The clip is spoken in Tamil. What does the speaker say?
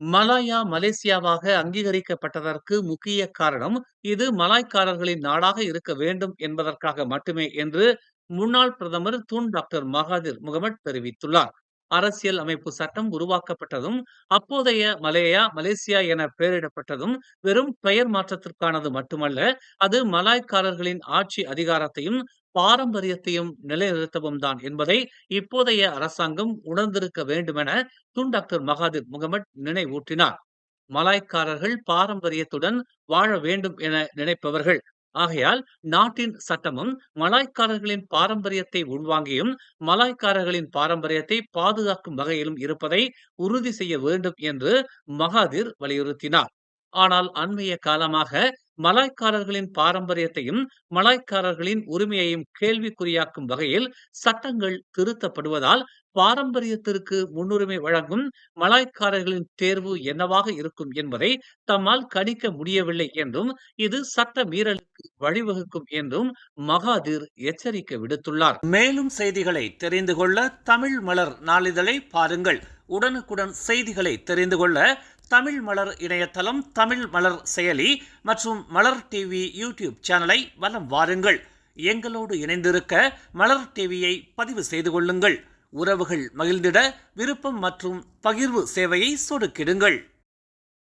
மலாயா மலேசியாவாக அங்கீகரிக்கப்பட்டதற்கு முக்கிய காரணம் இது மலாய்க்காரர்களின் நாடாக இருக்க வேண்டும் என்பதற்காக மட்டுமே என்று முன்னாள் பிரதமர் துன் டாக்டர் மகாதிர் முகமட் தெரிவித்துள்ளார். அரசியல் அமைப்பு சட்டம் உருவாக்கப்பட்டதும் அப்போதைய மலேயா மலேசியா என பெயரிடப்பட்டதும் வெறும் பெயர் மாற்றத்திற்கானது மட்டுமல்ல, அது மலாய்க்காரர்களின் ஆட்சி அதிகாரத்தையும் பாரம்பரியத்தையும் நிலைநிறுத்தவும் தான் என்பதை இப்போதைய அரசாங்கம் உணர்ந்திருக்க வேண்டுமென துன் டாக்டர் மகாதிர் முகமட் நினைவூட்டினார். மலாய்க்காரர்கள் பாரம்பரியத்துடன் வாழ வேண்டும் என நினைப்பவர்கள். ஆகையால் நாட்டின் சட்டமும் மலாய்க்காரர்களின் பாரம்பரியத்தை உள்வாங்கியும் மலாய்க்காரர்களின் பாரம்பரியத்தை பாதுகாக்கும் வகையிலும் இருப்பதை உறுதி செய்ய வேண்டும் என்று மகாதிர் வலியுறுத்தினார். ஆனால் அண்மைய காலமாக மலாய்க்காரர்களின் பாரம்பரியத்தையும் மலாய்க்காரர்களின் உரிமையையும் கேள்விக்குறியாக்கும் வகையில் சட்டங்கள் திருத்தப்படுவதால் பாரம்பரியத்திற்கு முன்னுரிமை வழங்கும் மலாய்க்காரர்களின் தேர்வு என்னவாக இருக்கும் என்பதை தம்மால் கணிக்க முடியவில்லை என்றும் இது சட்ட மீறலுக்கு வழிவகுக்கும் என்றும் மகாதிர் எச்சரிக்கை விடுத்துள்ளார். மேலும் செய்திகளை தெரிந்து கொள்ள தமிழ் மலர் நாளிதழை பாருங்கள். உடனுக்குடன் செய்திகளை தெரிந்து கொள்ள தமிழ் மலர் இணையதளம், தமிழ் மலர் செயலி மற்றும் மலர் டிவி யூடியூப் சேனலை வலம் வாருங்கள். எங்களோடு இணைந்திருக்க மலர் டிவியை பதிவு செய்து கொள்ளுங்கள். உறவுகள் மகிழ்ந்திட விருப்பம் மற்றும் பகிர்வு சேவையை சொடுக்கிடுங்கள்.